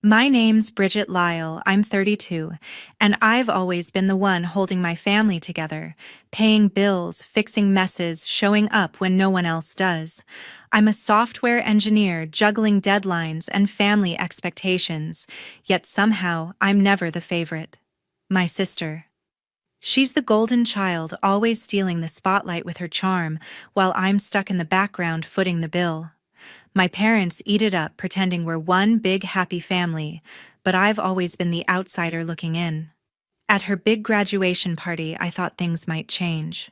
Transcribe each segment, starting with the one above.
My name's Bridget Lyle, I'm 32, and I've always been the one holding my family together, paying bills, fixing messes, showing up when no one else does. I'm a software engineer juggling deadlines and family expectations, yet somehow I'm never the favorite. My sister. She's the golden child, always stealing the spotlight with her charm, while I'm stuck in the background footing the bill. My parents eat it up pretending we're one big happy family, but I've always been the outsider looking in. At her big graduation party, I thought things might change.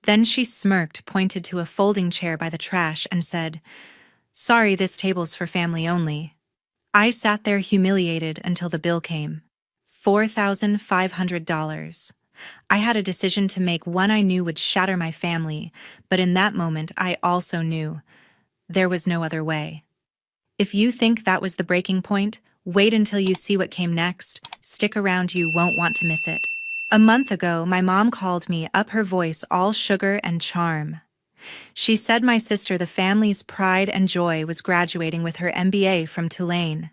Then she smirked, pointed to a folding chair by the trash, and said, "Sorry, this table's for family only." I sat there humiliated until the bill came. $4,500. I had a decision to make, one I knew would shatter my family, but in that moment I also knew there was no other way. If you think that was the breaking point, wait until you see what came next. Stick around, you won't want to miss it. A month ago, my mom called me up, her voice all sugar and charm. She said my sister, the family's pride and joy, was graduating with her MBA from Tulane.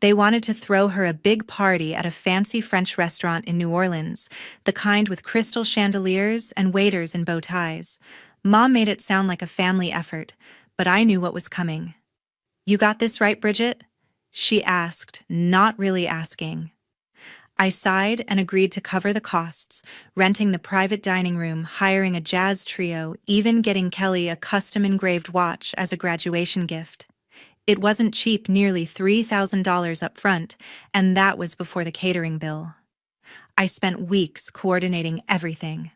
They wanted to throw her a big party at a fancy French restaurant in New Orleans, the kind with crystal chandeliers and waiters in bow ties. Mom made it sound like a family effort, but I knew what was coming. "You got this right, Bridget?" she asked, not really asking. I sighed and agreed to cover the costs, renting the private dining room, hiring a jazz trio, even getting Kelly a custom engraved watch as a graduation gift. It wasn't cheap, nearly $3,000 up front, and that was before the catering bill. I spent weeks coordinating everything.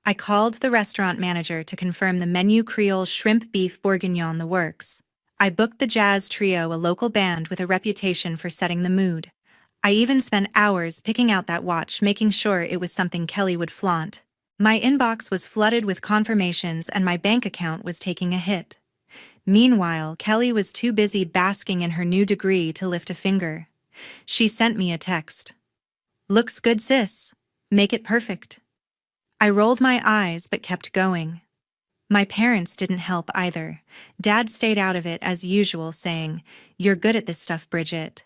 I called the restaurant manager to confirm the menu: Creole shrimp beef bourguignon, the works. I booked the jazz trio, a local band with a reputation for setting the mood. I even spent hours picking out that watch, making sure it was something Kelly would flaunt. My inbox was flooded with confirmations and my bank account was taking a hit. Meanwhile, Kelly was too busy basking in her new degree to lift a finger. She sent me a text. "Looks good, sis. Make it perfect." I rolled my eyes but kept going. My parents didn't help either. Dad stayed out of it as usual, saying, "You're good at this stuff, Bridget."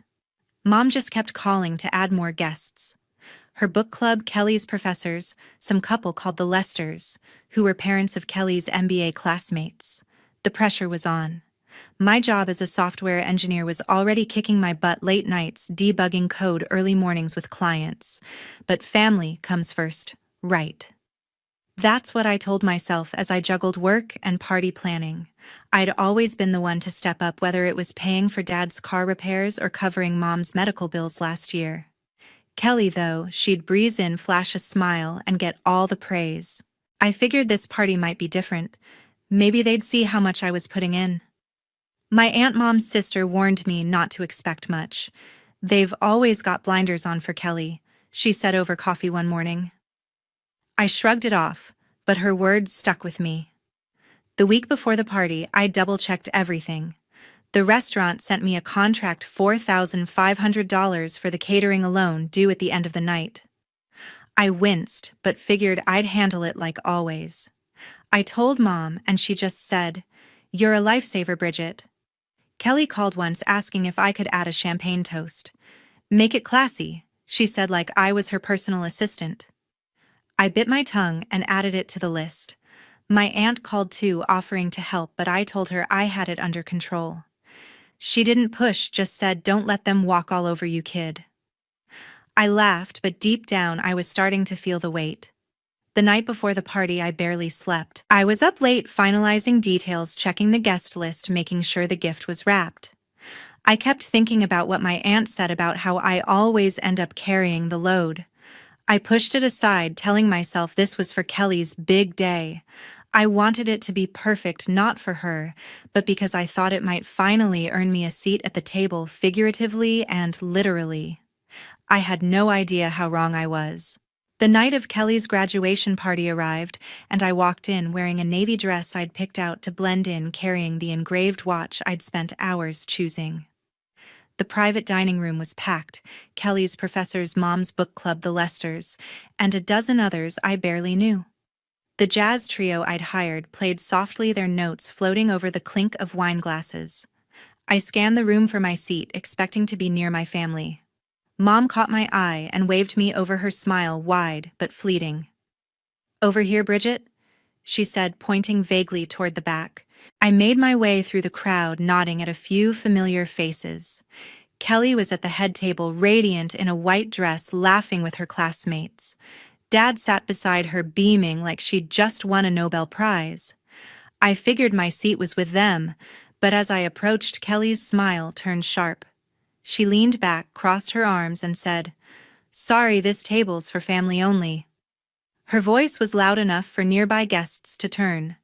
Mom just kept calling to add more guests. Her book club, Kelly's professors, some couple called the Lesters, who were parents of Kelly's MBA classmates. The pressure was on. My job as a software engineer was already kicking my butt, late nights, debugging code, early mornings with clients. But family comes first, right? That's what I told myself as I juggled work and party planning. I'd always been the one to step up, whether it was paying for Dad's car repairs or covering Mom's medical bills last year. Kelly, though, she'd breeze in, flash a smile, and get all the praise. I figured this party might be different. Maybe they'd see how much I was putting in. My Aunt Mom's sister warned me not to expect much. "They've always got blinders on for Kelly," she said over coffee one morning. I shrugged it off, but her words stuck with me. The week before the party, I double-checked everything. The restaurant sent me a contract, $4,500 for the catering alone, due at the end of the night. I winced, but figured I'd handle it like always. I told Mom, and she just said, "You're a lifesaver, Bridget." Kelly called once asking if I could add a champagne toast. "Make it classy," she said, like I was her personal assistant. I bit my tongue and added it to the list. My aunt called too, offering to help, but I told her I had it under control. She didn't push, just said, "Don't let them walk all over you, kid." I laughed, but deep down I was starting to feel the weight. The night before the party, I barely slept. I was up late finalizing details, checking the guest list, making sure the gift was wrapped. I kept thinking about what my aunt said about how I always end up carrying the load. I pushed it aside, telling myself this was for Kelly's big day. I wanted it to be perfect, not for her, but because I thought it might finally earn me a seat at the table, figuratively and literally. I had no idea how wrong I was. The night of Kelly's graduation party arrived, and I walked in wearing a navy dress I'd picked out to blend in, carrying the engraved watch I'd spent hours choosing. The private dining room was packed, Kelly's professor's mom's book club, the Lesters, and a dozen others I barely knew. The jazz trio I'd hired played softly, their notes floating over the clink of wine glasses. I scanned the room for my seat, expecting to be near my family. Mom caught my eye and waved me over, her smile wide but fleeting. "Over here, Bridget," she said, pointing vaguely toward the back. I made my way through the crowd, nodding at a few familiar faces. Kelly was at the head table, radiant in a white dress, laughing with her classmates. Dad sat beside her, beaming like she'd just won a Nobel Prize. I figured my seat was with them, but as I approached, Kelly's smile turned sharp. She leaned back, crossed her arms, and said, "Sorry, this table's for family only." Her voice was loud enough for nearby guests to turn.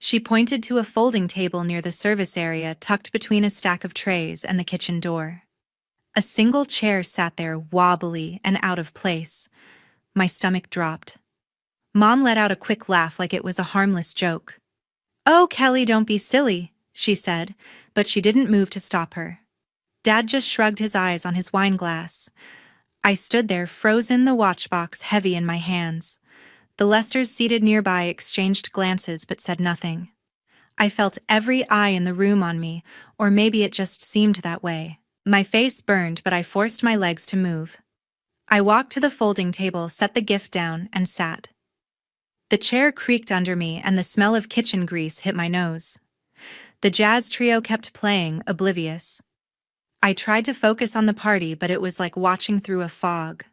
She pointed to a folding table near the service area, tucked between a stack of trays and the kitchen door. A single chair sat there, wobbly and out of place. My stomach dropped. Mom let out a quick laugh like it was a harmless joke. "Oh, Kelly, don't be silly," she said, but she didn't move to stop her. Dad just shrugged his eyes on his wine glass. I stood there, frozen, the watchbox heavy in my hands. The Lesters seated nearby exchanged glances but said nothing. I felt every eye in the room on me, or maybe it just seemed that way. My face burned, but I forced my legs to move. I walked to the folding table, set the gift down, and sat. The chair creaked under me, and the smell of kitchen grease hit my nose. The jazz trio kept playing, oblivious. I tried to focus on the party, but it was like watching through a fog.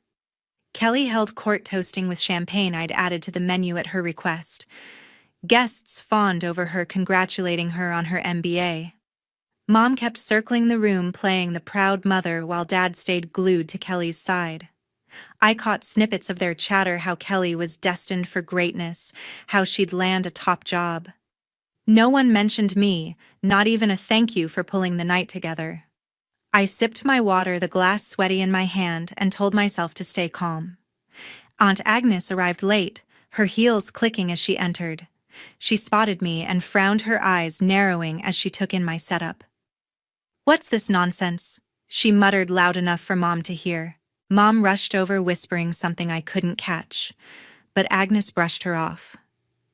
Kelly held court, toasting with champagne I'd added to the menu at her request. Guests fawned over her, congratulating her on her MBA. Mom kept circling the room, playing the proud mother, while Dad stayed glued to Kelly's side. I caught snippets of their chatter, how Kelly was destined for greatness, how she'd land a top job. No one mentioned me, not even a thank you for pulling the night together. I sipped my water, the glass sweaty in my hand, and told myself to stay calm. Aunt Agnes arrived late, her heels clicking as she entered. She spotted me and frowned, her eyes narrowing as she took in my setup. "What's this nonsense?" she muttered, loud enough for Mom to hear. Mom rushed over, whispering something I couldn't catch, but Agnes brushed her off.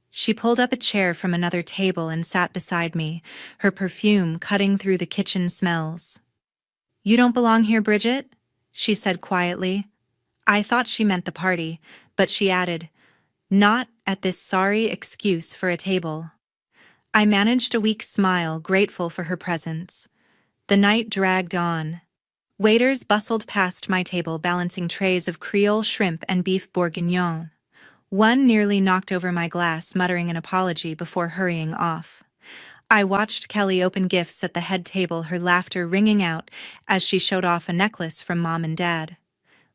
She pulled up a chair from another table and sat beside me, her perfume cutting through the kitchen smells. "You don't belong here, Bridget," she said quietly. I thought she meant the party, but she added, "Not at this sorry excuse for a table." I managed a weak smile, grateful for her presence. The night dragged on. Waiters bustled past my table, balancing trays of Creole shrimp and beef bourguignon. One nearly knocked over my glass, muttering an apology before hurrying off. I watched Kelly open gifts at the head table, her laughter ringing out as she showed off a necklace from Mom and Dad.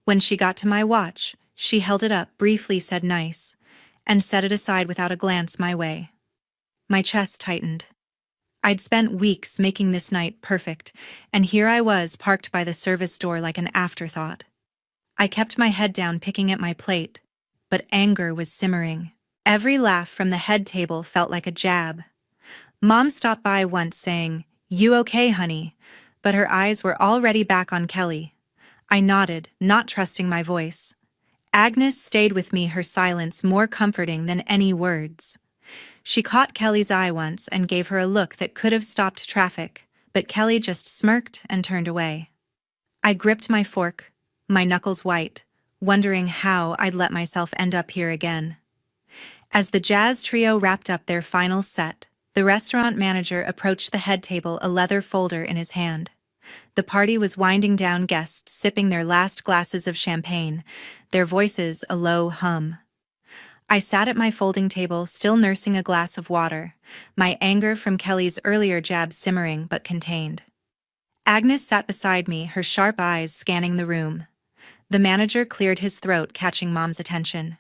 When she got to my watch, she held it up, briefly said "nice," and set it aside without a glance my way. My chest tightened. I'd spent weeks making this night perfect, and here I was, parked by the service door like an afterthought. I kept my head down, picking at my plate, but anger was simmering. Every laugh from the head table felt like a jab. Mom stopped by once, saying, "You okay, honey?" but her eyes were already back on Kelly. I nodded, not trusting my voice. Agnes stayed with me, her silence more comforting than any words. She caught Kelly's eye once and gave her a look that could have stopped traffic, but Kelly just smirked and turned away. I gripped my fork, my knuckles white, wondering how I'd let myself end up here again. As the jazz trio wrapped up their final set, the restaurant manager approached the head table, a leather folder in his hand. The party was winding down, guests sipping their last glasses of champagne, their voices a low hum. I sat at my folding table, still nursing a glass of water, my anger from Kelly's earlier jab simmering but contained. Agnes sat beside me, her sharp eyes scanning the room. The manager cleared his throat, catching Mom's attention.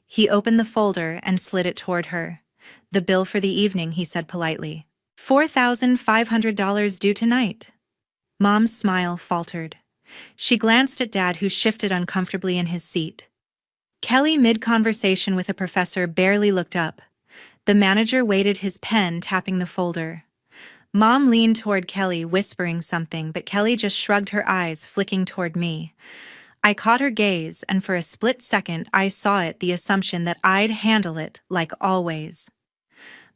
He opened the folder and slid it toward her. "The bill for the evening," he said politely. $4,500 due tonight." Mom's smile faltered. She glanced at Dad, who shifted uncomfortably in his seat. Kelly, mid-conversation with a professor, barely looked up. The manager waited, his pen tapping the folder. Mom leaned toward Kelly, whispering something, but Kelly just shrugged, her eyes flicking toward me. I caught her gaze, and for a split second I saw it, the assumption that I'd handle it like always.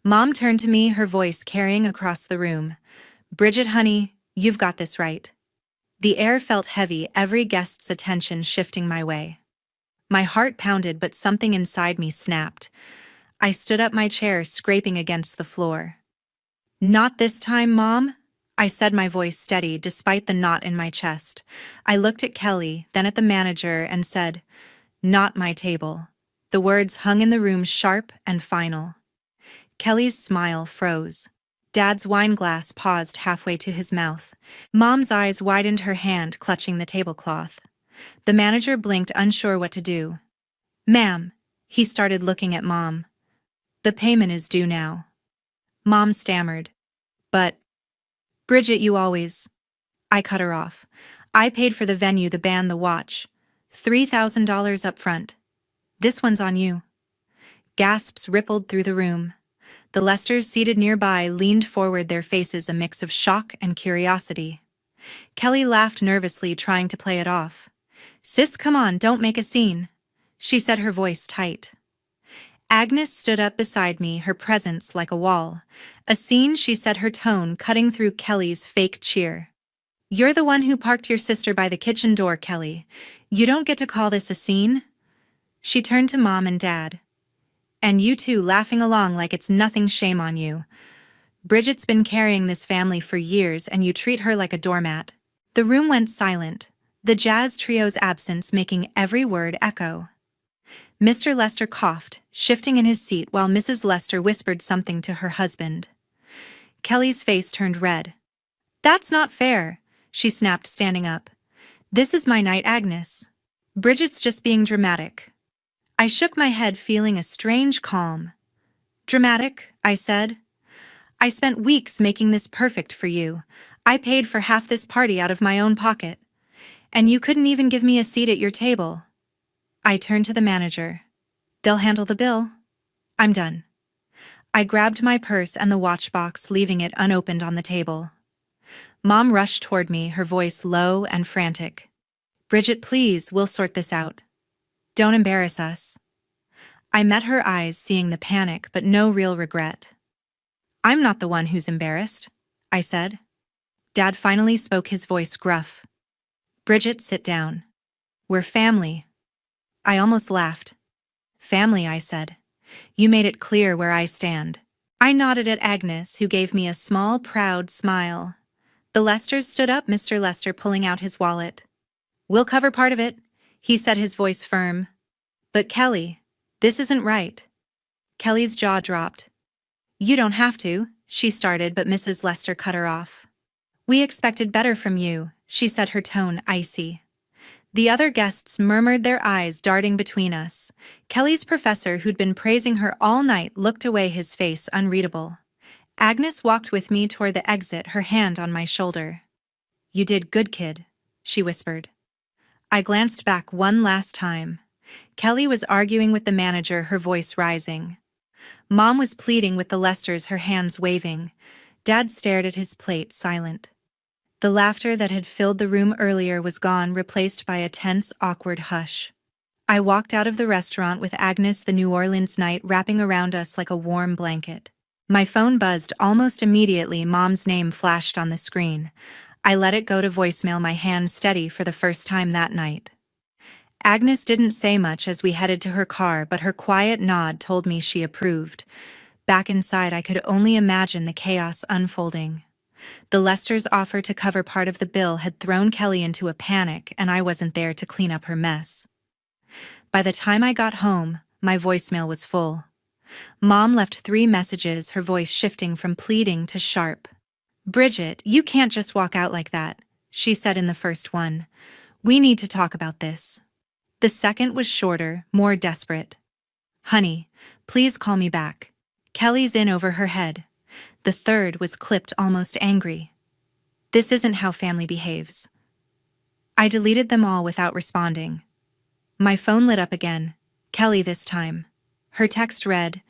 Mom turned to me, her voice carrying across the room. Bridget, honey, you've got this right. The air felt heavy, every guest's attention shifting my way. My heart pounded, but something inside me snapped. I stood up my chair, scraping against the floor. Not this time, Mom, I said, my voice steady despite the knot in my chest. I looked at Kelly, then at the manager, and said, "Not my table." The words hung in the room, sharp and final. Kelly's smile froze. Dad's wine glass paused halfway to his mouth. Mom's eyes widened, her hand clutching the tablecloth. The manager blinked, unsure what to do. "Ma'am," he started, looking at Mom. "The payment is due now." Mom stammered. "But, Bridget, you always—" I cut her off. "I paid for the venue, the band, the watch. $3,000 up front. This one's on you." Gasps rippled through the room. The Lesters seated nearby leaned forward, their faces a mix of shock and curiosity. Kelly laughed nervously, trying to play it off. "Sis, come on, don't make a scene," she said, her voice tight. Agnes stood up beside me, her presence like a wall. "A scene," she said, her tone cutting through Kelly's fake cheer. "You're the one who parked your sister by the kitchen door, Kelly. You don't get to call this a scene." She turned to Mom and Dad. "And you two laughing along like it's nothing, shame on you. Bridget's been carrying this family for years and you treat her like a doormat." The room went silent, the jazz trio's absence making every word echo. Mr. Lester coughed, shifting in his seat while Mrs. Lester whispered something to her husband. Kelly's face turned red. "That's not fair," she snapped, standing up. "This is my night, Agnes. Bridget's just being dramatic." I shook my head, feeling a strange calm. "Dramatic?" I said. "I spent weeks making this perfect for you. I paid for half this party out of my own pocket. And you couldn't even give me a seat at your table." I turned to the manager. "They'll handle the bill. I'm done." I grabbed my purse and the watch box, leaving it unopened on the table. Mom rushed toward me, her voice low and frantic. "Bridget, please, we'll sort this out. Don't embarrass us." I met her eyes, seeing the panic but no real regret. "I'm not the one who's embarrassed," I said. Dad finally spoke, his voice gruff. "Bridget, sit down. We're family." I almost laughed. "Family," I said. "You made it clear where I stand." I nodded at Agnes, who gave me a small, proud smile. The Lesters stood up, Mr. Lester pulling out his wallet. "We'll cover part of it," he said, his voice firm. "But Kelly, this isn't right." Kelly's jaw dropped. "You don't have to," she started, but Mrs. Lester cut her off. "We expected better from you," she said, her tone icy. The other guests murmured, their eyes darting between us. Kelly's professor, who'd been praising her all night, looked away, his face unreadable. Agnes walked with me toward the exit, her hand on my shoulder. "You did good, kid," she whispered. I glanced back one last time. Kelly was arguing with the manager, her voice rising. Mom was pleading with the Lesters, her hands waving. Dad stared at his plate, silent. The laughter that had filled the room earlier was gone, replaced by a tense, awkward hush. I walked out of the restaurant with Agnes, the New Orleans night wrapping around us like a warm blanket. My phone buzzed almost immediately. Mom's name flashed on the screen. I let it go to voicemail, my hand steady for the first time that night. Agnes didn't say much as we headed to her car, but her quiet nod told me she approved. Back inside, I could only imagine the chaos unfolding. The Lesters' offer to cover part of the bill had thrown Kelly into a panic, and I wasn't there to clean up her mess. By the time I got home, my voicemail was full. Mom left 3 messages, her voice shifting from pleading to sharp. "Bridget, you can't just walk out like that," she said in the first one. "We need to talk about this." The second was shorter, more desperate. "Honey, please call me back. Kelly's in over her head." The third was clipped, almost angry. "This isn't how family behaves." I deleted them all without responding. My phone lit up again. Kelly this time. Her text read,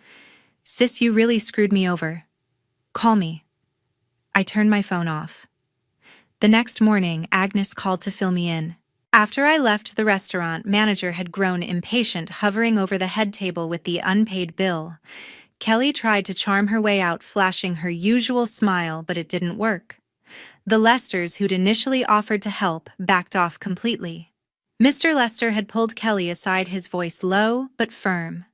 "Sis, you really screwed me over. Call me." I turned my phone off. The next morning, Agnes called to fill me in. After I left the restaurant, manager had grown impatient, hovering over the head table with the unpaid bill. Kelly tried to charm her way out, flashing her usual smile, but it didn't work. The Lesters who'd initially offered to help backed off completely. Mr. Lester had pulled Kelly aside, his voice low but firm.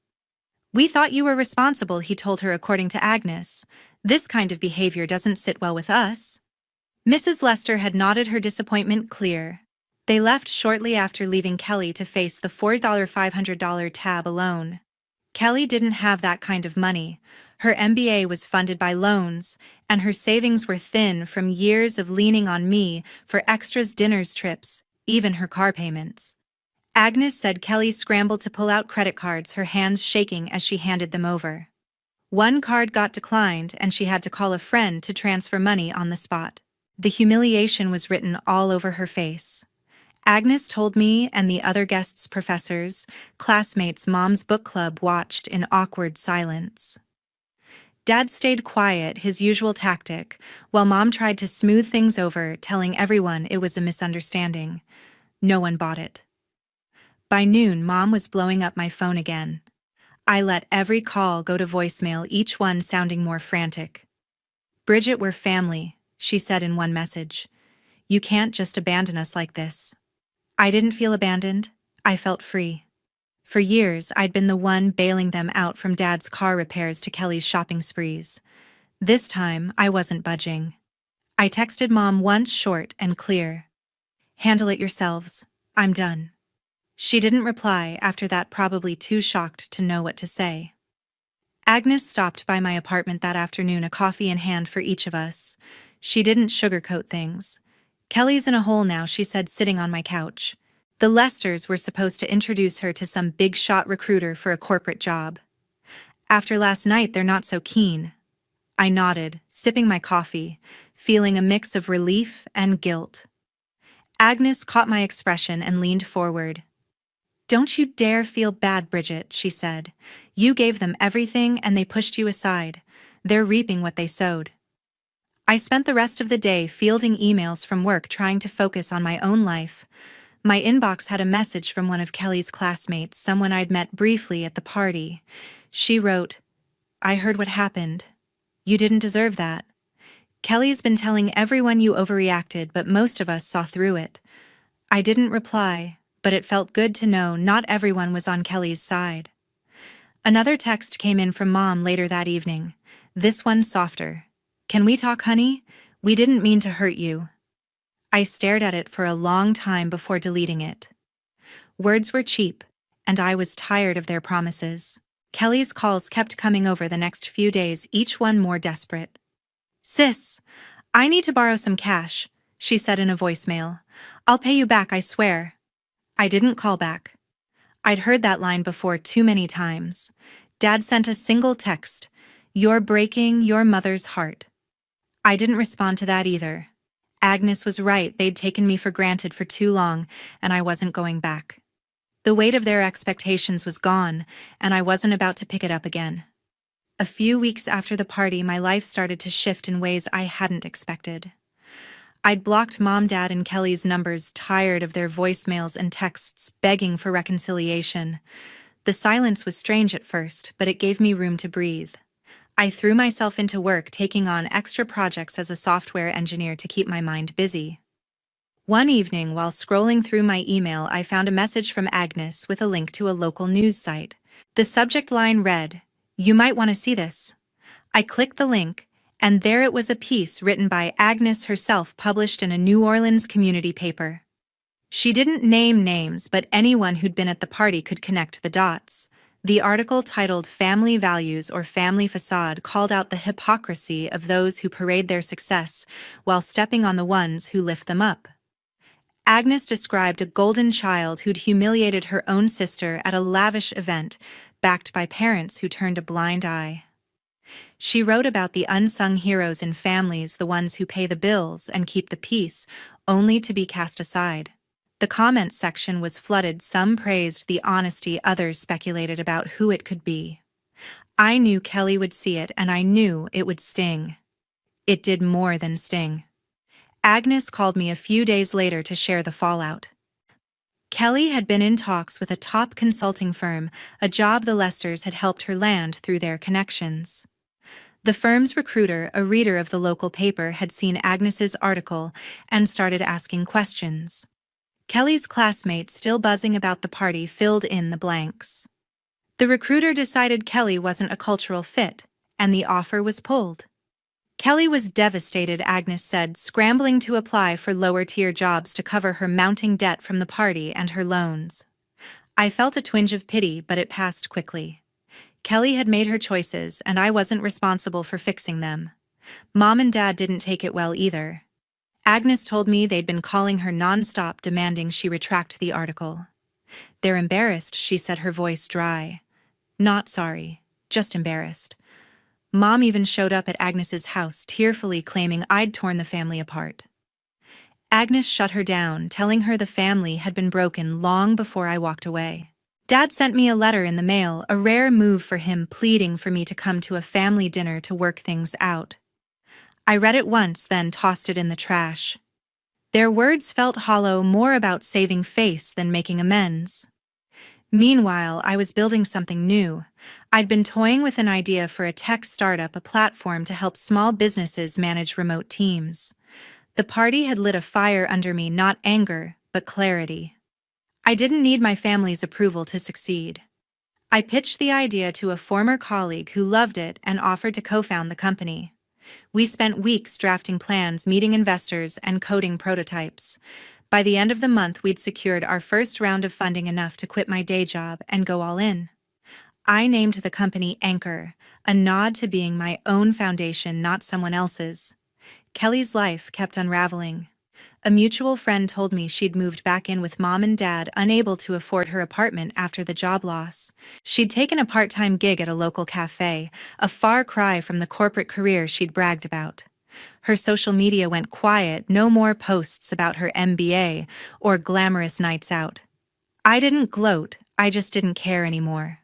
"We thought you were responsible," he told her, according to Agnes. "This kind of behavior doesn't sit well with us." Mrs. Lester had nodded, her disappointment clear. They left shortly after, leaving Kelly to face the $4,500 tab alone. Kelly didn't have that kind of money. Her MBA was funded by loans, and her savings were thin from years of leaning on me for extras, dinners, trips, even her car payments. Agnes said Kelly scrambled to pull out credit cards, her hands shaking as she handed them over. One card got declined, and she had to call a friend to transfer money on the spot. The humiliation was written all over her face. Agnes told me and the other guests, professors, classmates, Mom's book club, watched in awkward silence. Dad stayed quiet, his usual tactic, while Mom tried to smooth things over, telling everyone it was a misunderstanding. No one bought it. By noon, Mom was blowing up my phone again. I let every call go to voicemail, each one sounding more frantic. "Bridget, we're family," she said in one message. "You can't just abandon us like this." I didn't feel abandoned. I felt free. For years, I'd been the one bailing them out, from Dad's car repairs to Kelly's shopping sprees. This time, I wasn't budging. I texted Mom once, short and clear. "Handle it yourselves. I'm done." She didn't reply after that, probably too shocked to know what to say. Agnes stopped by my apartment that afternoon, a coffee in hand for each of us. She didn't sugarcoat things. "Kelly's in a hole now," she said, sitting on my couch. "The Lesters were supposed to introduce her to some big-shot recruiter for a corporate job. After last night, they're not so keen." I nodded, sipping my coffee, feeling a mix of relief and guilt. Agnes caught my expression and leaned forward. "Don't you dare feel bad, Bridget," she said. "You gave them everything and they pushed you aside. They're reaping what they sowed." I spent the rest of the day fielding emails from work, trying to focus on my own life. My inbox had a message from one of Kelly's classmates, someone I'd met briefly at the party. She wrote, "I heard what happened. You didn't deserve that. Kelly's been telling everyone you overreacted, but most of us saw through it." I didn't reply, but it felt good to know not everyone was on Kelly's side. Another text came in from Mom later that evening. This one softer. "Can we talk, honey? We didn't mean to hurt you." I stared at it for a long time before deleting it. Words were cheap, and I was tired of their promises. Kelly's calls kept coming over the next few days, each one more desperate. "Sis, I need to borrow some cash," she said in a voicemail. "I'll pay you back, I swear." I didn't call back. I'd heard that line before too many times. Dad sent a single text, "You're breaking your mother's heart." I didn't respond to that either. Agnes was right, they'd taken me for granted for too long, and I wasn't going back. The weight of their expectations was gone, and I wasn't about to pick it up again. A few weeks after the party, my life started to shift in ways I hadn't expected. I'd blocked Mom, Dad, and Kelly's numbers, tired of their voicemails and texts begging for reconciliation. The silence was strange at first, but it gave me room to breathe. I threw myself into work, taking on extra projects as a software engineer to keep my mind busy. One evening, while scrolling through my email, I found a message from Agnes with a link to a local news site. The subject line read, "You might want to see this." I clicked the link, and there it was, a piece written by Agnes herself, published in a New Orleans community paper. She didn't name names, but anyone who'd been at the party could connect the dots. The article, titled "Family Values or Family Facade," called out the hypocrisy of those who parade their success while stepping on the ones who lift them up. Agnes described a golden child who'd humiliated her own sister at a lavish event, backed by parents who turned a blind eye. She wrote about the unsung heroes in families, the ones who pay the bills and keep the peace, only to be cast aside. The comments section was flooded. Some praised the honesty, others speculated about who it could be. I knew Kelly would see it, and I knew it would sting. It did more than sting. Agnes called me a few days later to share the fallout. Kelly had been in talks with a top consulting firm, a job the Lesters had helped her land through their connections. The firm's recruiter, a reader of the local paper, had seen Agnes's article and started asking questions. Kelly's classmates, still buzzing about the party, filled in the blanks. The recruiter decided Kelly wasn't a cultural fit, and the offer was pulled. Kelly was devastated, Agnes said, scrambling to apply for lower-tier jobs to cover her mounting debt from the party and her loans. I felt a twinge of pity, but it passed quickly. Kelly had made her choices, and I wasn't responsible for fixing them. Mom and Dad didn't take it well either. Agnes told me they'd been calling her nonstop, demanding she retract the article. "They're embarrassed," she said, her voice dry. "Not sorry, just embarrassed." Mom even showed up at Agnes's house, tearfully claiming I'd torn the family apart. Agnes shut her down, telling her the family had been broken long before I walked away. Dad sent me a letter in the mail, a rare move for him, pleading for me to come to a family dinner to work things out. I read it once, then tossed it in the trash. Their words felt hollow, more about saving face than making amends. Meanwhile, I was building something new. I'd been toying with an idea for a tech startup, a platform to help small businesses manage remote teams. The party had lit a fire under me, not anger, but clarity. I didn't need my family's approval to succeed. I pitched the idea to a former colleague who loved it and offered to co-found the company. We spent weeks drafting plans, meeting investors, and coding prototypes. By the end of the month, we'd secured our first round of funding, enough to quit my day job and go all in. I named the company Anchor, a nod to being my own foundation, not someone else's. Kelly's life kept unraveling. A mutual friend told me she'd moved back in with Mom and Dad, unable to afford her apartment after the job loss. She'd taken a part-time gig at a local cafe, a far cry from the corporate career she'd bragged about. Her social media went quiet, no more posts about her MBA or glamorous nights out. I didn't gloat, I just didn't care anymore.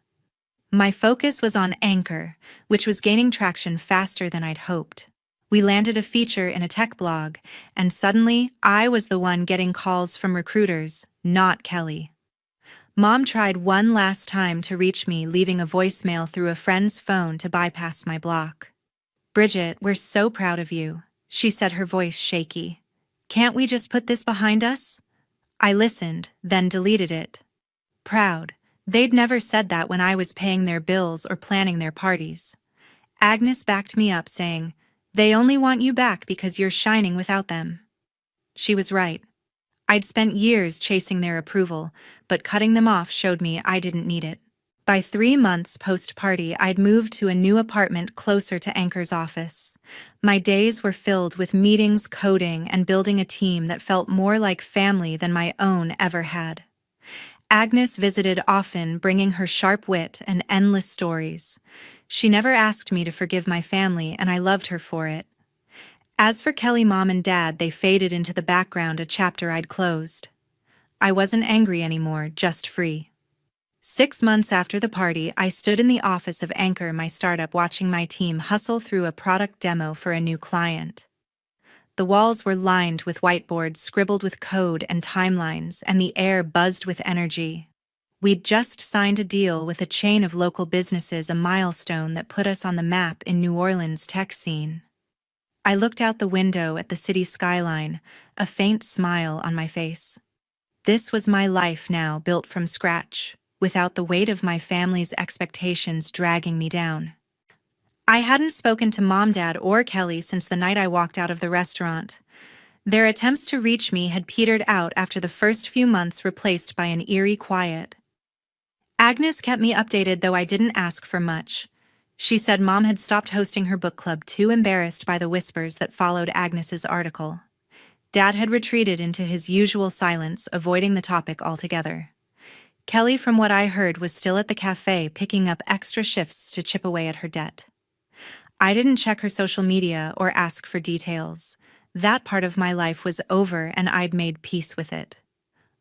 My focus was on Anchor, which was gaining traction faster than I'd hoped. We landed a feature in a tech blog, and suddenly I was the one getting calls from recruiters, not Kelly. Mom tried one last time to reach me, leaving a voicemail through a friend's phone to bypass my block. "Bridget, we're so proud of you," she said, her voice shaky. "Can't we just put this behind us?" I listened, then deleted it. Proud. They'd never said that when I was paying their bills or planning their parties. Agnes backed me up, saying, "They only want you back because you're shining without them." She was right. I'd spent years chasing their approval, but cutting them off showed me I didn't need it. By 3 months post-party, I'd moved to a new apartment closer to Anchor's office. My days were filled with meetings, coding, and building a team that felt more like family than my own ever had. Agnes visited often, bringing her sharp wit and endless stories. She never asked me to forgive my family, and I loved her for it. As for Kelly, Mom and Dad, they faded into the background, a chapter I'd closed. I wasn't angry anymore, just free. 6 months after the party, I stood in the office of Anchor, my startup, watching my team hustle through a product demo for a new client. The walls were lined with whiteboards scribbled with code and timelines, and the air buzzed with energy. We'd just signed a deal with a chain of local businesses, a milestone that put us on the map in New Orleans' tech scene. I looked out the window at the city skyline, a faint smile on my face. This was my life now, built from scratch, without the weight of my family's expectations dragging me down. I hadn't spoken to Mom, Dad, or Kelly since the night I walked out of the restaurant. Their attempts to reach me had petered out after the first few months, replaced by an eerie quiet. Agnes kept me updated, though I didn't ask for much. She said Mom had stopped hosting her book club, too embarrassed by the whispers that followed Agnes's article. Dad had retreated into his usual silence, avoiding the topic altogether. Kelly, from what I heard, was still at the cafe, picking up extra shifts to chip away at her debt. I didn't check her social media or ask for details. That part of my life was over, and I'd made peace with it.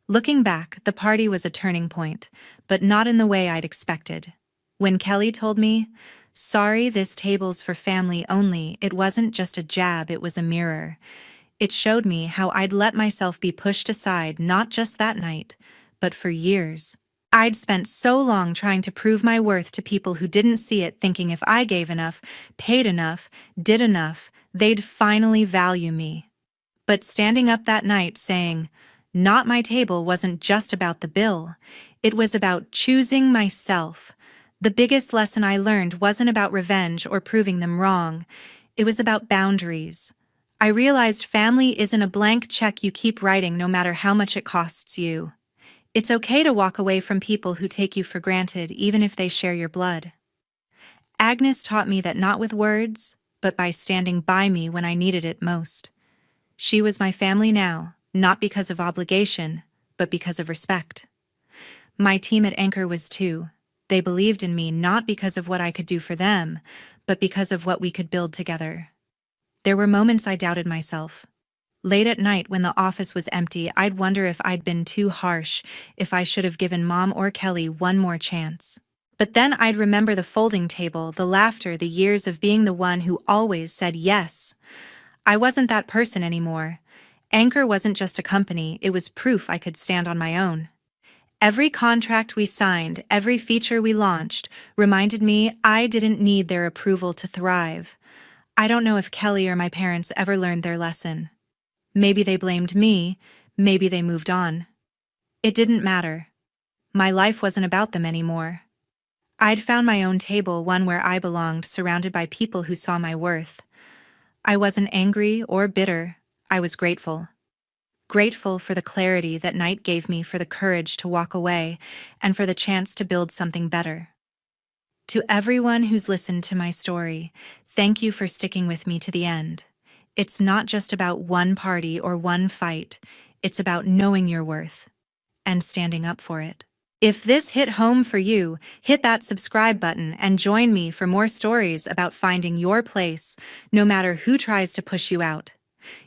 Looking back, the party was a turning point, but not in the way I'd expected. When Kelly told me, "Sorry, this table's for family only," it wasn't just a jab, it was a mirror. It showed me how I'd let myself be pushed aside, not just that night, but for years. I'd spent so long trying to prove my worth to people who didn't see it, thinking if I gave enough, paid enough, did enough, they'd finally value me. But standing up that night saying, "Not my table," wasn't just about the bill. It was about choosing myself. The biggest lesson I learned wasn't about revenge or proving them wrong. It was about boundaries. I realized family isn't a blank check you keep writing no matter how much it costs you. It's okay to walk away from people who take you for granted, even if they share your blood. Agnes taught me that not with words, but by standing by me when I needed it most. She was my family now, not because of obligation, but because of respect. My team at Anchor was too. They believed in me not because of what I could do for them, but because of what we could build together. There were moments I doubted myself. Late at night when the office was empty, I'd wonder if I'd been too harsh, if I should have given Mom or Kelly one more chance. But then I'd remember the folding table, the laughter, the years of being the one who always said yes. I wasn't that person anymore. Anchor wasn't just a company, it was proof I could stand on my own. Every contract we signed, every feature we launched, reminded me I didn't need their approval to thrive. I don't know if Kelly or my parents ever learned their lesson. Maybe they blamed me, maybe they moved on. It didn't matter. My life wasn't about them anymore. I'd found my own table, one where I belonged, surrounded by people who saw my worth. I wasn't angry or bitter, I was grateful. Grateful for the clarity that night gave me, for the courage to walk away, and for the chance to build something better. To everyone who's listened to my story, thank you for sticking with me to the end. It's not just about one party or one fight, it's about knowing your worth and standing up for it. If this hit home for you, hit that subscribe button and join me for more stories about finding your place, no matter who tries to push you out.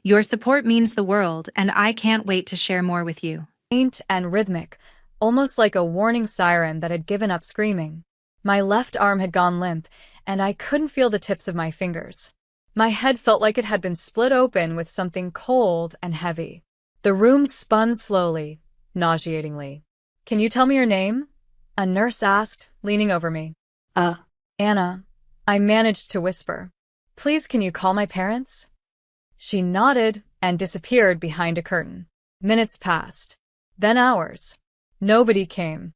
Your support means the world, and I can't wait to share more with you. Faint and rhythmic, almost like a warning siren that had given up screaming. My left arm had gone limp, and I couldn't feel the tips of my fingers. My head felt like it had been split open with something cold and heavy. The room spun slowly, nauseatingly. "Can you tell me your name?" a nurse asked, leaning over me. Anna," I managed to whisper. "Please, can you call my parents?" She nodded and disappeared behind a curtain. Minutes passed. Then hours. Nobody came.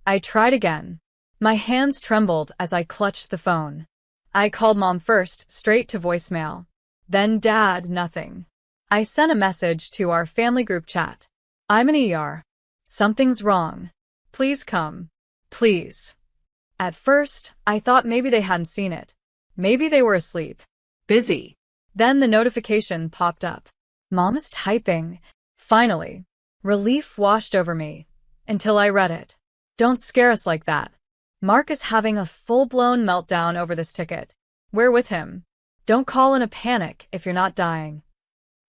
I tried again. My hands trembled as I clutched the phone. I called Mom first, straight to voicemail. Then Dad, nothing. I sent a message to our family group chat. "I'm in ER. Something's wrong. Please come. Please." At first, I thought maybe they hadn't seen it. Maybe they were asleep. Busy. Then the notification popped up. "Mom is typing." Finally. Relief washed over me. Until I read it. "Don't scare us like that. Mark is having a full-blown meltdown over this ticket. We're with him. Don't call in a panic if you're not dying."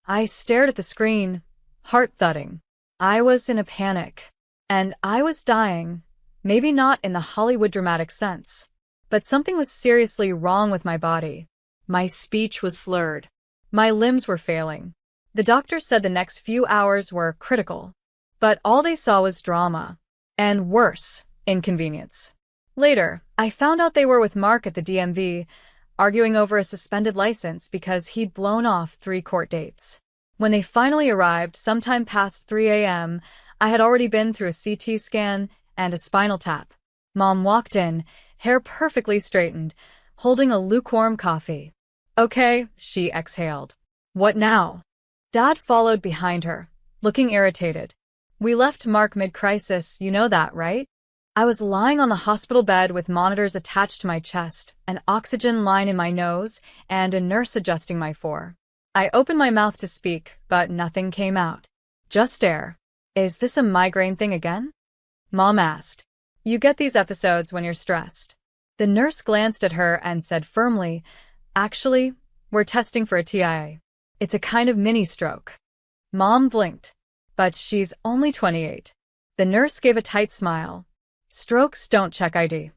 I stared at the screen, heart thudding. I was in a panic. And I was dying. Maybe not in the Hollywood dramatic sense. But something was seriously wrong with my body. My speech was slurred. My limbs were failing. The doctor said the next few hours were critical. But all they saw was drama. And worse, inconvenience. Later, I found out they were with Mark at the DMV, arguing over a suspended license because he'd blown off 3 court dates. When they finally arrived, sometime past 3 a.m., I had already been through a CT scan and a spinal tap. Mom walked in, hair perfectly straightened, holding a lukewarm coffee. "Okay," she exhaled. "What now?" Dad followed behind her, looking irritated. "We left Mark mid-crisis, you know that, right?" I was lying on the hospital bed with monitors attached to my chest, an oxygen line in my nose, and a nurse adjusting my four. I opened my mouth to speak, but nothing came out. Just air. "Is this a migraine thing again?" Mom asked. "You get these episodes when you're stressed." The nurse glanced at her and said firmly, "Actually, we're testing for a TIA. It's a kind of mini-stroke." Mom blinked. But she's only 28. The nurse gave a tight smile. "Strokes don't check ID."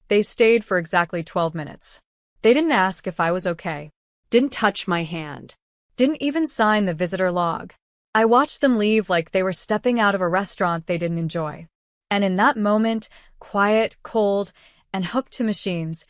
They stayed for exactly 12 minutes. They didn't ask if I was okay. Didn't touch my hand. Didn't even sign the visitor log. I watched them leave like they were stepping out of a restaurant they didn't enjoy. And in that moment, quiet, cold, and hooked to machines,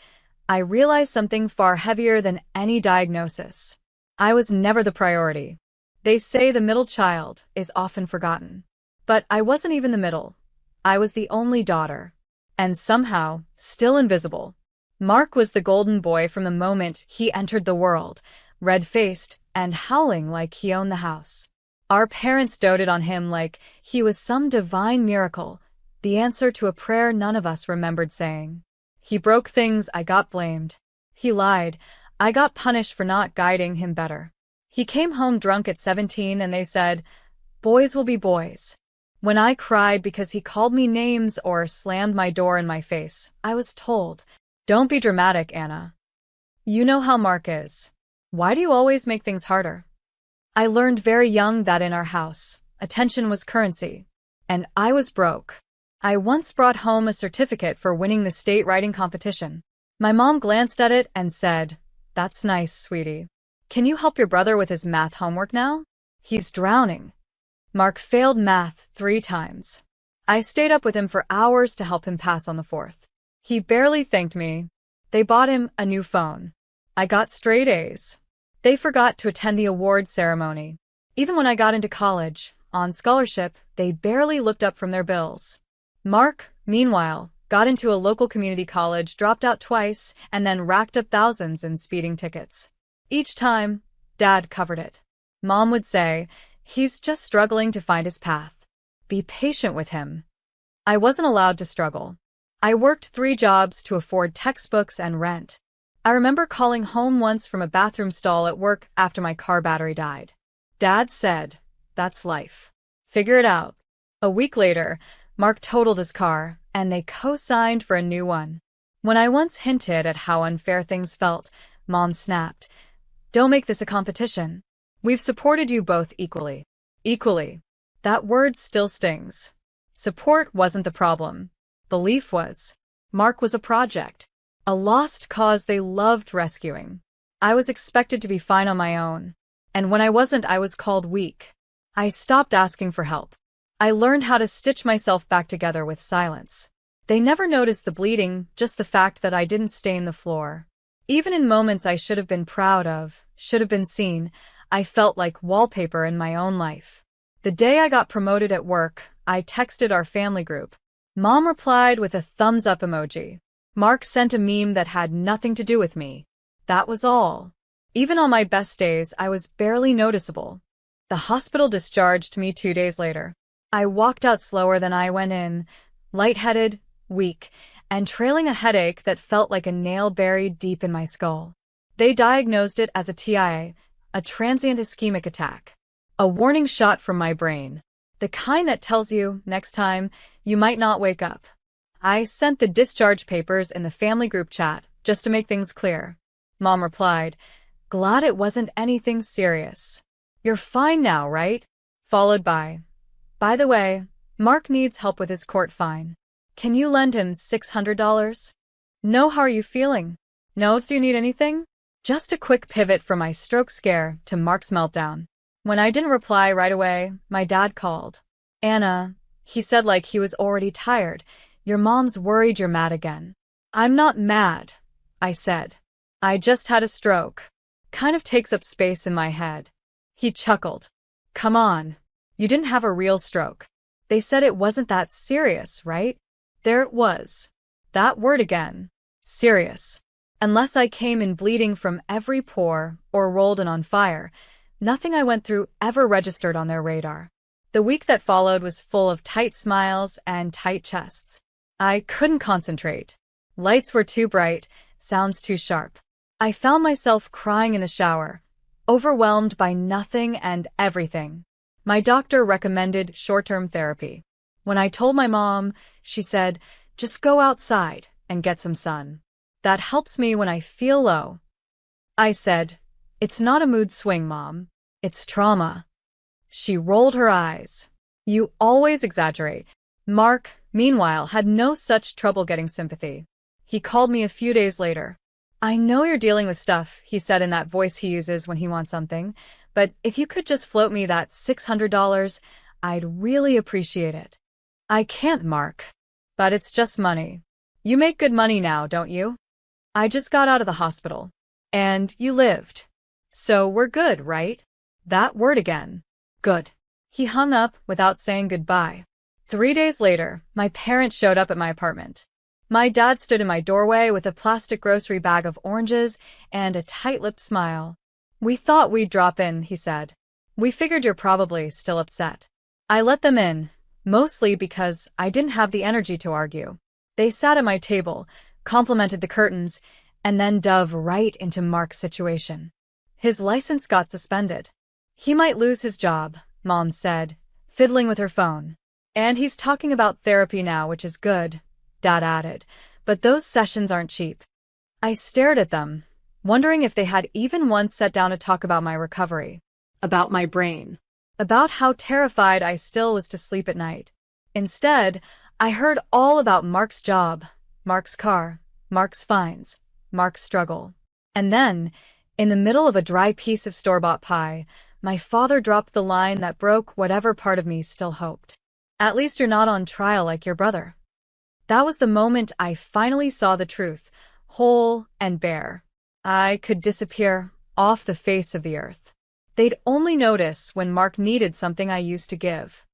I realized something far heavier than any diagnosis. I was never the priority. They say the middle child is often forgotten. But I wasn't even the middle. I was the only daughter. And somehow, still invisible. Mark was the golden boy from the moment he entered the world, red-faced and howling like he owned the house. Our parents doted on him like he was some divine miracle, the answer to a prayer none of us remembered saying. He broke things, I got blamed. He lied, I got punished for not guiding him better. He came home drunk at 17 and they said, "Boys will be boys." When I cried because he called me names or slammed my door in my face, I was told, "Don't be dramatic, Anna. You know how Mark is. Why do you always make things harder?" I learned very young that in our house, attention was currency. And I was broke. I once brought home a certificate for winning the state writing competition. My mom glanced at it and said, "That's nice, sweetie. Can you help your brother with his math homework now? He's drowning." Mark failed math 3 times. I stayed up with him for hours to help him pass on the 4th. He barely thanked me. They bought him a new phone. I got straight A's. They forgot to attend the awards ceremony. Even when I got into college, on scholarship, they barely looked up from their bills. Mark, meanwhile, got into a local community college, dropped out twice, and then racked up thousands in speeding tickets. Each time, Dad covered it. Mom would say, "He's just struggling to find his path. Be patient with him." I wasn't allowed to struggle. I worked 3 jobs to afford textbooks and rent. I remember calling home once from a bathroom stall at work after my car battery died. Dad said, "That's life. Figure it out." A week later, Mark totaled his car, and they co-signed for a new one. When I once hinted at how unfair things felt, Mom snapped, "Don't make this a competition. We've supported you both equally." Equally. That word still stings. Support wasn't the problem. Belief was. Mark was a project. A lost cause they loved rescuing. I was expected to be fine on my own. And when I wasn't, I was called weak. I stopped asking for help. I learned how to stitch myself back together with silence. They never noticed the bleeding, just the fact that I didn't stain the floor. Even in moments I should have been proud of, should have been seen, I felt like wallpaper in my own life. The day I got promoted at work, I texted our family group. Mom replied with a thumbs-up emoji. Mark sent a meme that had nothing to do with me. That was all. Even on my best days, I was barely noticeable. The hospital discharged me 2 days later. I walked out slower than I went in, lightheaded, weak, and trailing a headache that felt like a nail buried deep in my skull. They diagnosed it as a TIA, a transient ischemic attack. A warning shot from my brain. The kind that tells you, next time, you might not wake up. I sent the discharge papers in the family group chat, just to make things clear. Mom replied, "Glad it wasn't anything serious. You're fine now, right?" Followed by the way, Mark needs help with his court fine. Can you lend him $600? No, how are you feeling? No, do you need anything? Just a quick pivot from my stroke scare to Mark's meltdown. When I didn't reply right away, my dad called. "Anna," he said like he was already tired, "your mom's worried you're mad again." "I'm not mad," I said. "I just had a stroke. Kind of takes up space in my head." He chuckled. "Come on. You didn't have a real stroke. They said it wasn't that serious, right?" There it was. That word again. Serious. Unless I came in bleeding from every pore or rolled in on fire, nothing I went through ever registered on their radar. The week that followed was full of tight smiles and tight chests. I couldn't concentrate. Lights were too bright, sounds too sharp. I found myself crying in the shower, overwhelmed by nothing and everything. My doctor recommended short-term therapy. When I told my mom, she said, "Just go outside and get some sun. That helps me when I feel low." I said, "It's not a mood swing, Mom. It's trauma." She rolled her eyes. "You always exaggerate." Mark, meanwhile, had no such trouble getting sympathy. He called me a few days later. "I know you're dealing with stuff," he said in that voice he uses when he wants something, "but if you could just float me that $600, I'd really appreciate it." I can't, Mark. But it's just money. You make good money now, don't you? I just got out of the hospital. And you lived. So we're good, right? That word again. Good. He hung up without saying goodbye. 3 days later, my parents showed up at my apartment. My dad stood in my doorway with a plastic grocery bag of oranges and a tight-lipped smile. We thought we'd drop in, he said. We figured you're probably still upset. I let them in, mostly because I didn't have the energy to argue. They sat at my table, complimented the curtains, and then dove right into Mark's situation. His license got suspended. He might lose his job, Mom said, fiddling with her phone. And he's talking about therapy now, which is good, Dad added, but those sessions aren't cheap. I stared at them, wondering if they had even once sat down to talk about my recovery, about my brain, about how terrified I still was to sleep at night. Instead, I heard all about Mark's job, Mark's car, Mark's fines, Mark's struggle. And then, in the middle of a dry piece of store-bought pie, my father dropped the line that broke whatever part of me still hoped. At least you're not on trial like your brother. That was the moment I finally saw the truth, whole and bare. I could disappear off the face of the earth. They'd only notice when Mark needed something I used to give.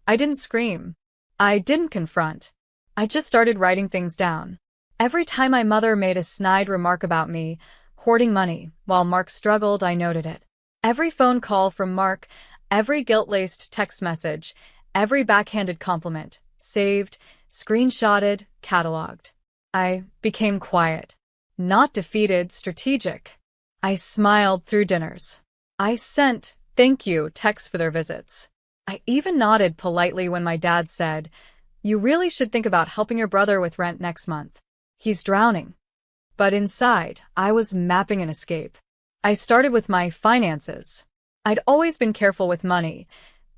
I didn't scream. I didn't confront. I just started writing things down. Every time my mother made a snide remark about me, hoarding money, while Mark struggled, I noted it. Every phone call from Mark, every guilt-laced text message, every backhanded compliment, saved, screenshotted, cataloged. I became quiet. Not defeated, strategic. I smiled through dinners. I sent thank you texts for their visits. I even nodded politely when my dad said, "You really should think about helping your brother with rent next month. He's drowning." But inside, I was mapping an escape. I started with my finances. I'd always been careful with money.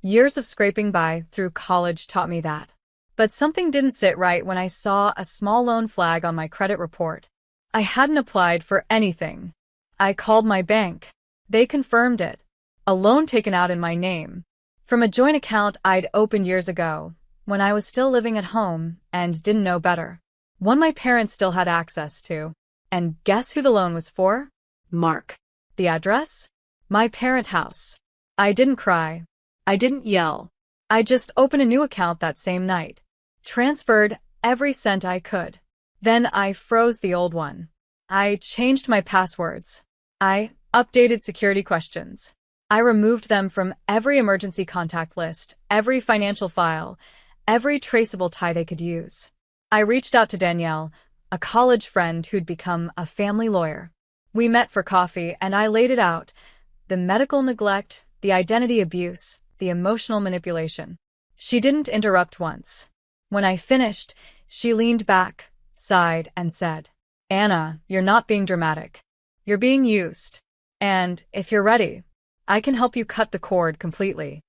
Years of scraping by through college taught me that. But something didn't sit right when I saw a small loan flag on my credit report. I hadn't applied for anything. I called my bank. They confirmed it. A loan taken out in my name, from a joint account I'd opened years ago, when I was still living at home and didn't know better. One my parents still had access to. And guess who the loan was for? Mark. The address? My parent house. I didn't cry. I didn't yell. I just opened a new account that same night. Transferred every cent I could. Then I froze the old one. I changed my passwords. I updated security questions. I removed them from every emergency contact list, every financial file, every traceable tie they could use. I reached out to Danielle, a college friend who'd become a family lawyer. We met for coffee and I laid it out. The medical neglect, the identity abuse, the emotional manipulation. She didn't interrupt once. When I finished, she leaned back, sighed, and said, "Anna, you're not being dramatic. You're being used. And, if you're ready, I can help you cut the cord completely."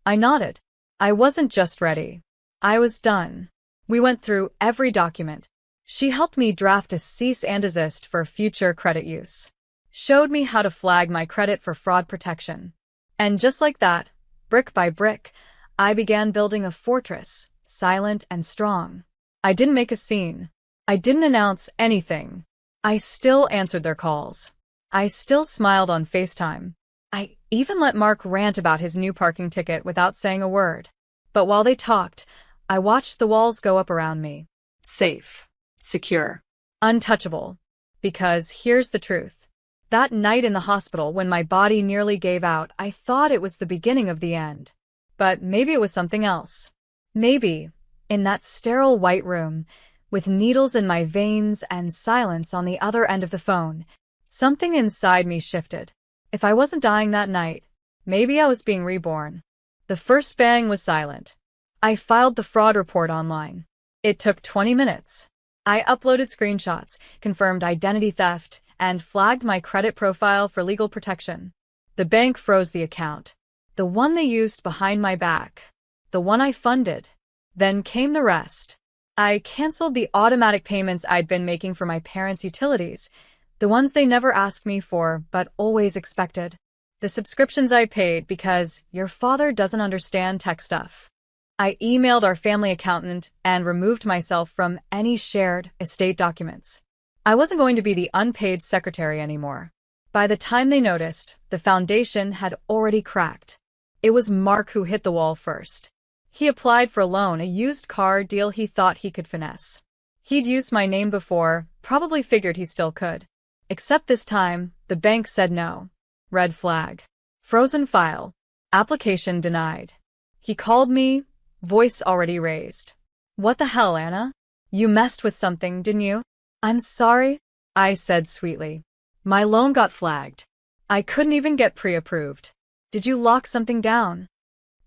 I nodded. I wasn't just ready. I was done. We went through every document. She helped me draft a cease and desist for future credit use. Showed me how to flag my credit for fraud protection. And just like that, brick by brick, I began building a fortress, silent and strong. I didn't make a scene. I didn't announce anything. I still answered their calls. I still smiled on FaceTime. I even let Mark rant about his new parking ticket without saying a word. But while they talked, I watched the walls go up around me. Safe. Secure. Untouchable. Because here's the truth. That night in the hospital when my body nearly gave out, I thought it was the beginning of the end. But maybe it was something else. Maybe, in that sterile white room, with needles in my veins and silence on the other end of the phone, something inside me shifted. If I wasn't dying that night, maybe I was being reborn. The first bang was silent. I filed the fraud report online. It took 20 minutes. I uploaded screenshots, confirmed identity theft, and flagged my credit profile for legal protection. The bank froze the account. The one they used behind my back. The one I funded. Then came the rest. I canceled the automatic payments I'd been making for my parents' utilities, the ones they never asked me for but always expected. The subscriptions I paid because your father doesn't understand tech stuff. I emailed our family accountant and removed myself from any shared estate documents. I wasn't going to be the unpaid secretary anymore. By the time they noticed, the foundation had already cracked. It was Mark who hit the wall first. He applied for a loan, a used car deal he thought he could finesse. He'd used my name before, probably figured he still could. Except this time, the bank said no. Red flag. Frozen file. Application denied. He called me, voice already raised. What the hell, Anna? You messed with something, didn't you? I'm sorry, I said sweetly. My loan got flagged. I couldn't even get pre-approved. Did you lock something down?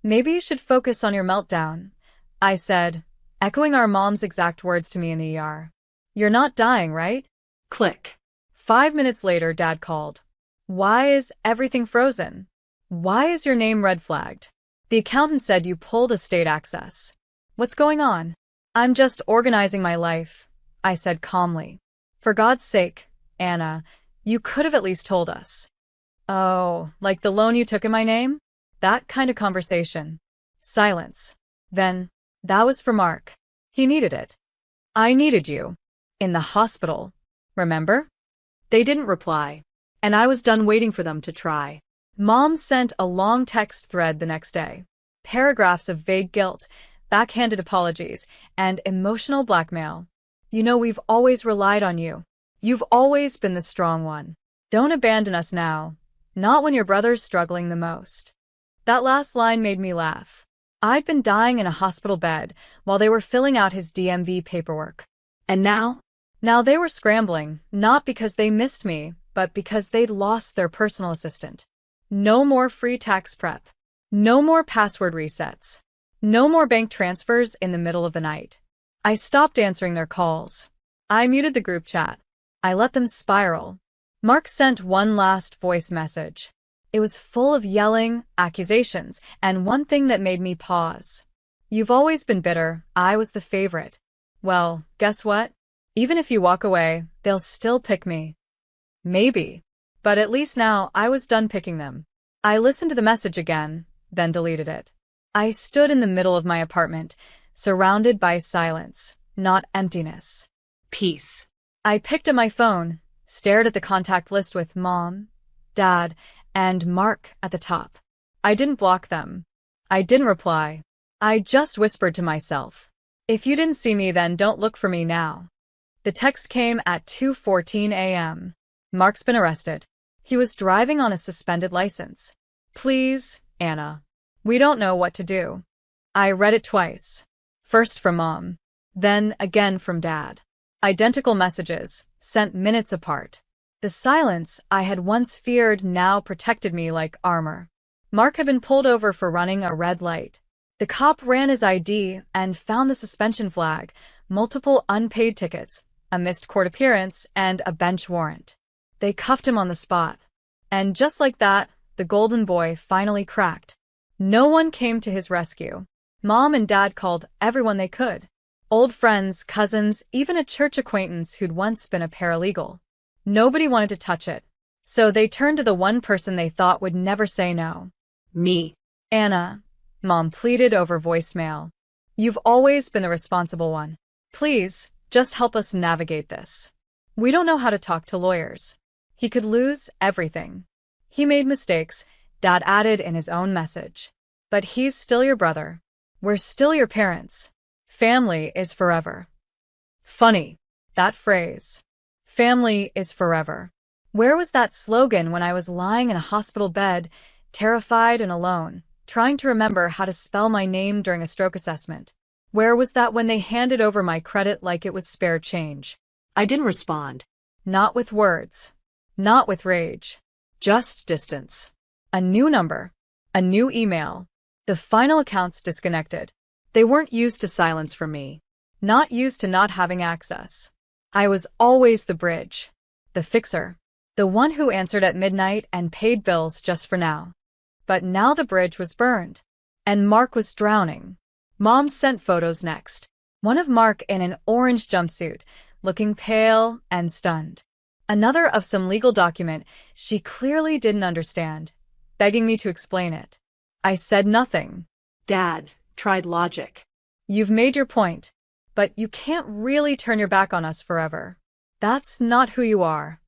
Maybe you should focus on your meltdown, I said, echoing our mom's exact words to me in the ER. You're not dying, right? Click. 5 minutes later, Dad called. Why is everything frozen? Why is your name red flagged? The accountant said you pulled estate access. What's going on? I'm just organizing my life, I said calmly. For God's sake, Anna, you could have at least told us. Oh, like the loan you took in my name? That kind of conversation. Silence. Then, that was for Mark. He needed it. I needed you. In the hospital. Remember? They didn't reply, and I was done waiting for them to try. Mom sent a long text thread the next day. Paragraphs of vague guilt, backhanded apologies, and emotional blackmail. You know, we've always relied on you. You've always been the strong one. Don't abandon us now. Not when your brother's struggling the most. That last line made me laugh. I'd been dying in a hospital bed while they were filling out his DMV paperwork. And now? Now they were scrambling, not because they missed me, but because they'd lost their personal assistant. No more free tax prep. No more password resets. No more bank transfers in the middle of the night. I stopped answering their calls. I muted the group chat. I let them spiral. Mark sent one last voice message. It was full of yelling, accusations, and one thing that made me pause. You've always been bitter. I was the favorite. Well, guess what? Even if you walk away, they'll still pick me. Maybe. But at least now I was done picking them. I listened to the message again, then deleted it. I stood in the middle of my apartment, surrounded by silence, not emptiness. Peace. I picked up my phone, stared at the contact list with Mom, Dad, and Mark at the top. I didn't block them. I didn't reply. I just whispered to myself, if you didn't see me, then don't look for me now. The text came at 2:14 a.m. Mark's been arrested. He was driving on a suspended license. Please, Anna. We don't know what to do. I read it twice. First from Mom, then again from Dad. Identical messages, sent minutes apart. The silence I had once feared now protected me like armor. Mark had been pulled over for running a red light. The cop ran his ID and found the suspension flag, multiple unpaid tickets, a missed court appearance, and a bench warrant. They cuffed him on the spot. And just like that, the golden boy finally cracked. No one came to his rescue. Mom and Dad called everyone they could. Old friends, cousins, even a church acquaintance who'd once been a paralegal. Nobody wanted to touch it. So they turned to the one person they thought would never say no. Me. Anna, Mom pleaded over voicemail. You've always been the responsible one. Please, just help us navigate this. We don't know how to talk to lawyers. He could lose everything. He made mistakes, Dad added in his own message. But he's still your brother. We're still your parents. Family is forever. Funny, that phrase. Family is forever. Where was that slogan when I was lying in a hospital bed, terrified and alone, trying to remember how to spell my name during a stroke assessment? Where was that when they handed over my credit like it was spare change? I didn't respond. Not with words. Not with rage. Just distance. A new number. A new email. The final accounts disconnected. They weren't used to silence from me. Not used to not having access. I was always the bridge. The fixer. The one who answered at midnight and paid bills just for now. But now the bridge was burned. And Mark was drowning. Mom sent photos next. One of Mark in an orange jumpsuit, looking pale and stunned. Another of some legal document she clearly didn't understand, begging me to explain it. I said nothing. Dad, tried logic. You've made your point, but you can't really turn your back on us forever. That's not who you are.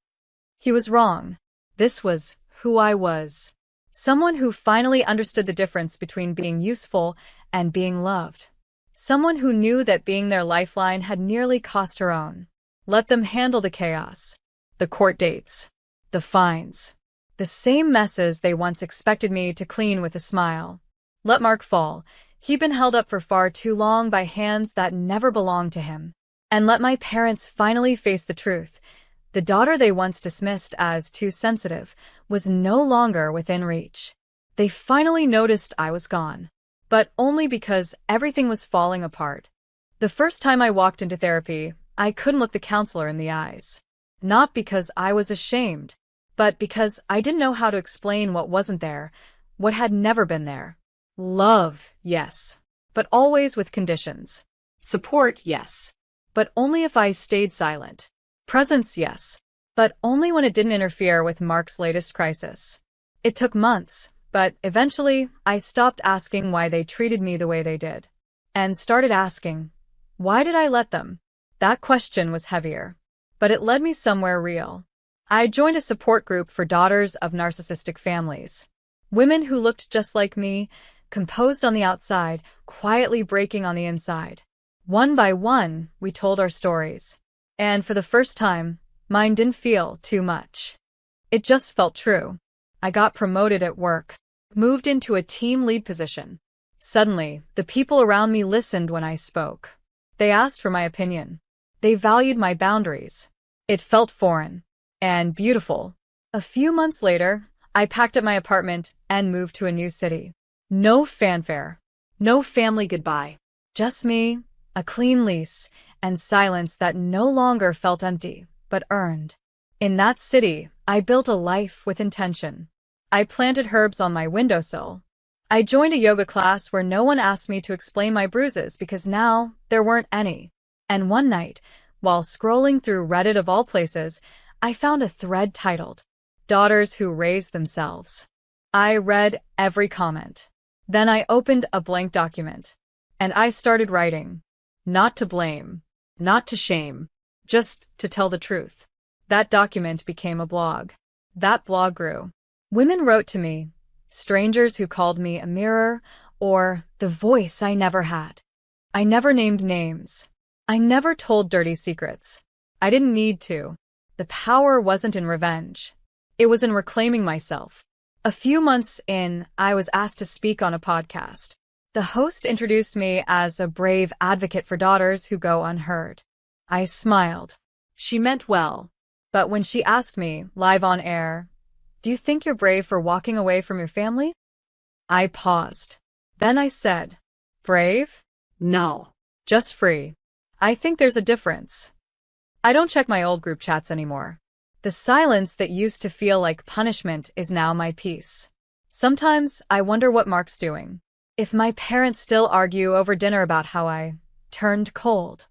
He was wrong. This was who I was. Someone who finally understood the difference between being useful and being loved. Someone who knew that being their lifeline had nearly cost her own. Let them handle the chaos. The court dates. The fines. The same messes they once expected me to clean with a smile. Let Mark fall. He'd been held up for far too long by hands that never belonged to him. And let my parents finally face the truth. The daughter they once dismissed as too sensitive was no longer within reach. They finally noticed I was gone. But only because everything was falling apart. The first time I walked into therapy, I couldn't look the counselor in the eyes. Not because I was ashamed, but because I didn't know how to explain what wasn't there, what had never been there. Love, yes, but always with conditions. Support, yes. But only if I stayed silent. Presence, yes, but only when it didn't interfere with Mark's latest crisis. It took months, but eventually I stopped asking why they treated me the way they did. And started asking, why did I let them? That question was heavier, but it led me somewhere real. I joined a support group for daughters of narcissistic families. Women who looked just like me, composed on the outside, quietly breaking on the inside. One by one, we told our stories. And for the first time, mine didn't feel too much. It just felt true. I got promoted at work, moved into a team lead position. Suddenly, the people around me listened when I spoke. They asked for my opinion. They valued my boundaries. It felt foreign and beautiful. A few months later, I packed up my apartment and moved to a new city. No fanfare, no family goodbye. Just me, a clean lease, and silence that no longer felt empty, but earned. In that city, I built a life with intention. I planted herbs on my windowsill. I joined a yoga class where no one asked me to explain my bruises because now there weren't any. And one night, while scrolling through Reddit of all places, I found a thread titled, Daughters Who Raised Themselves. I read every comment. Then I opened a blank document. And I started writing. Not to blame. Not to shame. Just to tell the truth. That document became a blog. That blog grew. Women wrote to me. Strangers who called me a mirror or the voice I never had. I never named names. I never told dirty secrets. I didn't need to. The power wasn't in revenge. It was in reclaiming myself. A few months in, I was asked to speak on a podcast. The host introduced me as a brave advocate for daughters who go unheard. I smiled. She meant well. But when she asked me, live on air, do you think you're brave for walking away from your family? I paused. Then I said, brave? No. Just free. I think there's a difference. I don't check my old group chats anymore. The silence that used to feel like punishment is now my peace. Sometimes I wonder what Mark's doing. If my parents still argue over dinner about how I turned cold.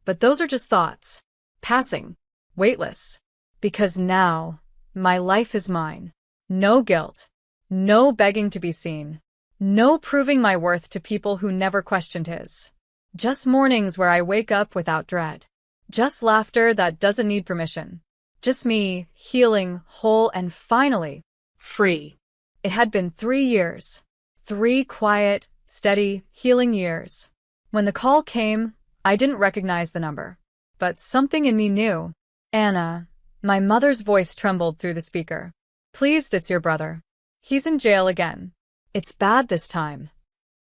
But those are just thoughts. Passing. Weightless. Because now, my life is mine. No guilt. No begging to be seen. No proving my worth to people who never questioned his. Just mornings where I wake up without dread. Just laughter that doesn't need permission. Just me, healing, whole, and finally, free. It had been 3 years. 3 quiet, steady, healing years. When the call came, I didn't recognize the number. But something in me knew. Anna. My mother's voice trembled through the speaker. Pleased it's your brother. He's in jail again. It's bad this time.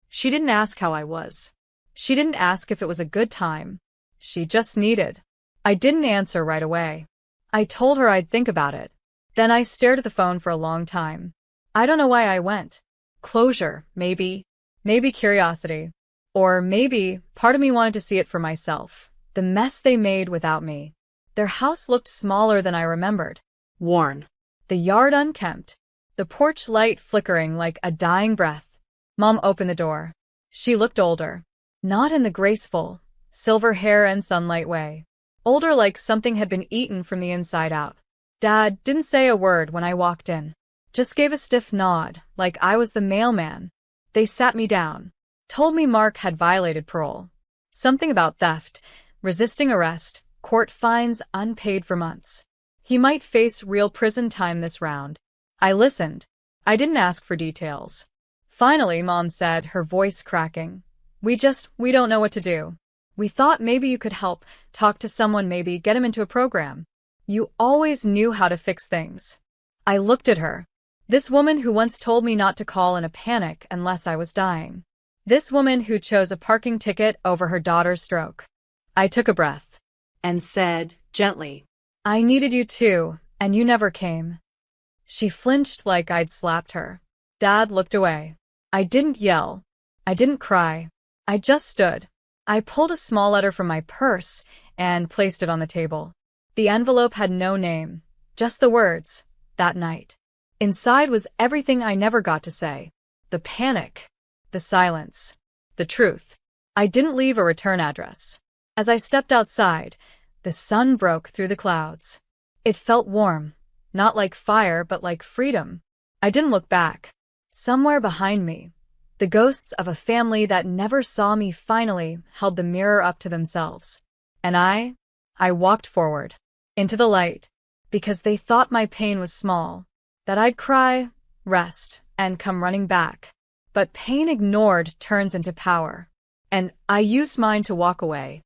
She didn't ask how I was. She didn't ask if it was a good time. She just needed. I didn't answer right away. I told her I'd think about it. Then I stared at the phone for a long time. I don't know why I went. Closure, maybe. Maybe curiosity. Or maybe part of me wanted to see it for myself. The mess they made without me. Their house looked smaller than I remembered. Worn. The yard unkempt. The porch light flickering like a dying breath. Mom opened the door. She looked older. Not in the graceful, silver hair and sunlight way. Older like something had been eaten from the inside out. Dad didn't say a word when I walked in. Just gave a stiff nod, like I was the mailman. They sat me down. told me Mark had violated parole. Something about theft, resisting arrest, court fines unpaid for months. He might face real prison time this round. I listened. I didn't ask for details. Finally, Mom said, her voice cracking. We don't know what to do. We thought maybe you could help, talk to someone, maybe get him into a program. You always knew how to fix things. I looked at her. This woman who once told me not to call in a panic unless I was dying. This woman who chose a parking ticket over her daughter's stroke. I took a breath and said, gently, I needed you too, and you never came. She flinched like I'd slapped her. Dad looked away. I didn't yell. I didn't cry. I just stood. I pulled a small letter from my purse and placed it on the table. The envelope had no name, just the words, that night. Inside was everything I never got to say. The panic, the silence, the truth. I didn't leave a return address. As I stepped outside, the sun broke through the clouds. It felt warm, not like fire but like freedom. I didn't look back. Somewhere behind me, the ghosts of a family that never saw me finally held the mirror up to themselves. And I walked forward, into the light, because they thought my pain was small, that I'd cry, rest, and come running back. But pain ignored turns into power. And I used mine to walk away.